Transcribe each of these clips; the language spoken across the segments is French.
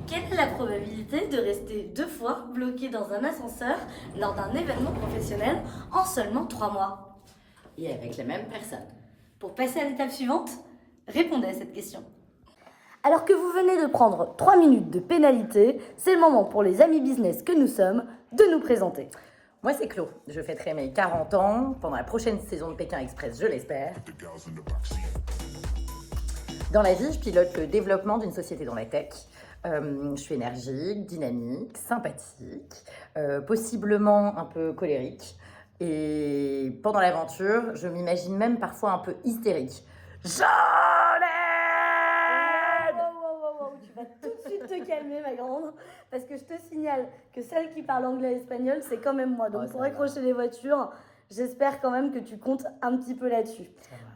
Quelle est la probabilité de rester 2 fois bloqué dans un ascenseur lors d'un événement professionnel en seulement 3 mois? Et avec les mêmes personnes. Pour passer à l'étape suivante, répondez à cette question. Alors que vous venez de prendre 3 minutes de pénalité, c'est le moment pour les amis business que nous sommes de nous présenter. Moi, c'est Claude. Je fêterai mes 40 ans pendant la prochaine saison de Pékin Express, je l'espère. Dans la vie, je pilote le développement d'une société dans la tech. Je suis énergique, dynamique, sympathique, possiblement un peu colérique. Et pendant l'aventure, je m'imagine même parfois un peu hystérique. Jolène! Wow, tu vas tout de suite te calmer, ma grande, parce que je te signale que celle qui parle anglais et espagnol, c'est quand même moi. Donc pour accrocher les voitures, j'espère quand même que tu comptes un petit peu là-dessus.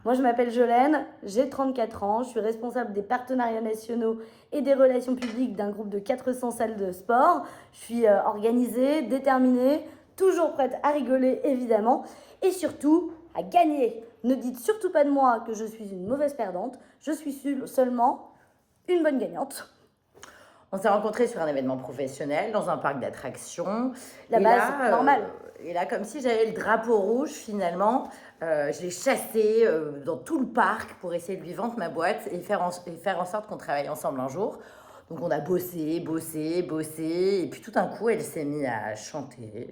Moi, je m'appelle Jolène, j'ai 34 ans, je suis responsable des partenariats nationaux et des relations publiques d'un groupe de 400 salles de sport. Je suis organisée, déterminée, toujours prête à rigoler, évidemment, et surtout à gagner. Ne dites surtout pas de moi que je suis une mauvaise perdante, je suis seulement une bonne gagnante. On s'est rencontrés sur un événement professionnel, dans un parc d'attractions. La base, normal. Et là, comme si j'avais le drapeau rouge, finalement, je l'ai chassé dans tout le parc pour essayer de lui vendre ma boîte et faire en sorte qu'on travaille ensemble un jour. Donc on a bossé, et puis tout d'un coup, elle s'est mise à chanter.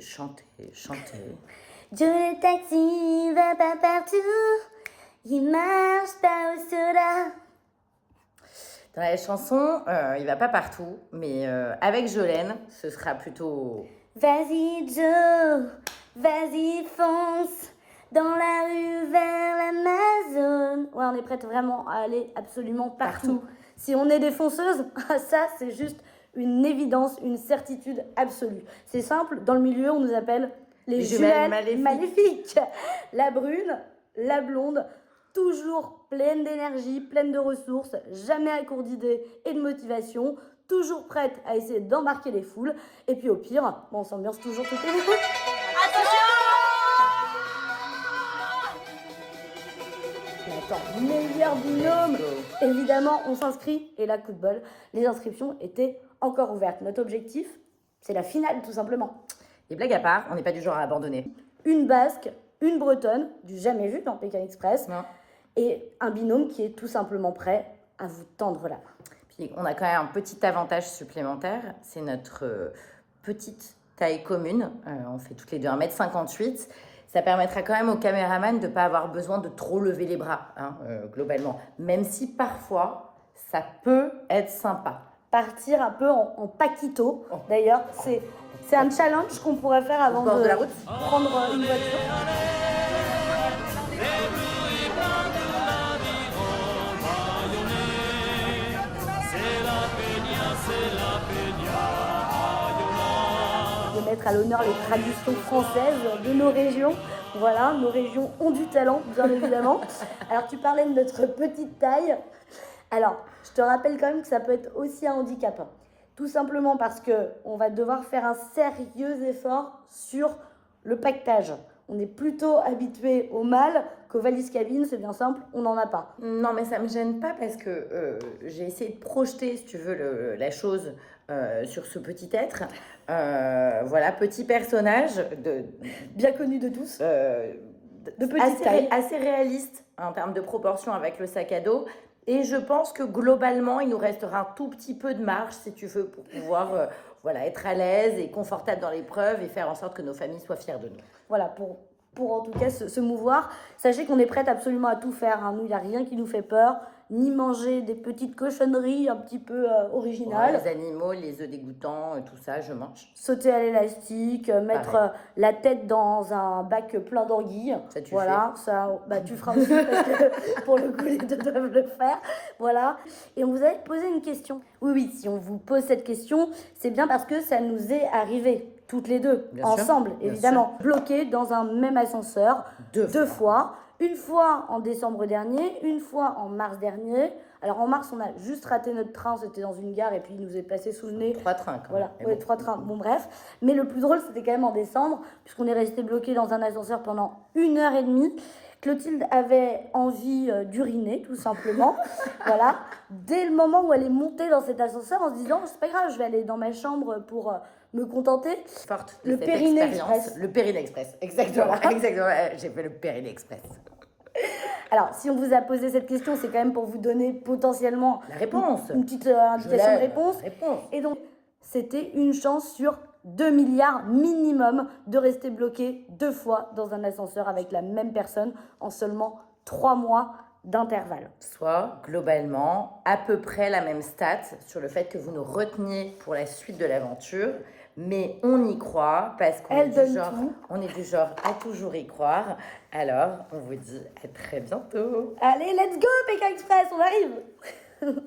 Dieu, le taxi va pas partout, il marche pas au soda. Dans la chanson, il va pas partout, mais avec Jolène, ce sera plutôt... Vas-y Joe, vas-y fonce, dans la rue vers l'Amazon. Ouais, on est prête vraiment à aller absolument partout. Si on est des fonceuses, ça c'est juste une évidence, une certitude absolue. C'est simple, dans le milieu on nous appelle les jumelles maléfiques. La brune, la blonde, toujours pleine d'énergie, pleine de ressources, jamais à court d'idées et de motivation, toujours prête à essayer d'embarquer les foules. Et puis au pire, on s'ambiance toujours toutes les deux. Attention! Attends, meilleur binôme! Évidemment, on s'inscrit et là, coup de bol, les inscriptions étaient encore ouvertes. Notre objectif, c'est la finale tout simplement. Et blague à part, on n'est pas du genre à abandonner. Une basque, une bretonne, du jamais vu dans Pékin Express. Non. Et un binôme qui est tout simplement prêt à vous tendre la main. Puis on a quand même un petit avantage supplémentaire, c'est notre petite taille commune. On fait toutes les deux 1m58. Ça permettra quand même aux caméramans de ne pas avoir besoin de trop lever les bras, globalement. Même si parfois, ça peut être sympa. Partir un peu en paquito, d'ailleurs, c'est un challenge qu'on pourrait faire avant de la route. Prendre une voiture. De mettre à l'honneur les traditions françaises de nos régions. Voilà, nos régions ont du talent, bien évidemment. Alors, tu parlais de notre petite taille. Alors, je te rappelle quand même que ça peut être aussi un handicap. Tout simplement parce qu'on va devoir faire un sérieux effort sur le paquetage. On est plutôt habitué au mal qu'aux valises cabines, c'est bien simple, on n'en a pas. Non, mais ça me gêne pas parce que j'ai essayé de projeter, si tu veux, la chose sur ce petit être. Voilà, petit personnage bien connu de tous. De petite taille. Assez réaliste en termes de proportion avec le sac à dos. Et je pense que globalement, il nous restera un tout petit peu de marge, si tu veux, pour pouvoir être à l'aise et confortable dans l'épreuve et faire en sorte que nos familles soient fières de nous. Voilà, pour en tout cas se mouvoir. Sachez qu'on est prête absolument à tout faire. Nous, il n'y a rien qui nous fait peur, ni manger des petites cochonneries un petit peu originales. Les animaux, les œufs dégoûtants, tout ça, je mange. Sauter à l'élastique, mettre la tête dans un bac plein d'anguilles. Ça, tu fais. Ça, tu feras aussi parce que pour le coup, les deux doivent le faire. Voilà. Et on vous avait posé une question. Oui, si on vous pose cette question, c'est bien parce que ça nous est arrivé. Toutes les deux, bien ensemble, sûr, évidemment, bloquées dans un même ascenseur, deux fois. Une fois en décembre dernier, une fois en mars dernier. Alors en mars, on a juste raté notre train, c'était dans une gare et puis il nous est passé sous le nez. 3 trains quand même. Voilà, 3 trains, bon bref. Mais le plus drôle, c'était quand même en décembre, puisqu'on est resté bloqué dans un ascenseur pendant 1h30. Clotilde avait envie d'uriner, tout simplement. Voilà. Dès le moment où elle est montée dans cet ascenseur en se disant, c'est pas grave, je vais aller dans ma chambre pour me contenter. Forte de Le cette Périnée expérience. Express. Le Périnée Express, exactement. Voilà. Exactement. J'ai fait le Périnée Express. Alors, si on vous a posé cette question, c'est quand même pour vous donner potentiellement La réponse. une petite indication de réponse. Réponse. Et donc, c'était une chance sur 2 milliards minimum de rester bloqué 2 fois dans un ascenseur avec la même personne en seulement 3 mois d'intervalle. Soit, globalement, à peu près la même stat sur le fait que vous nous reteniez pour la suite de l'aventure. Mais on y croit parce qu'on Elle est donne du genre, tout. on est du genre à toujours y croire. Alors, on vous dit à très bientôt. Allez, let's go, Pékin Express, on arrive.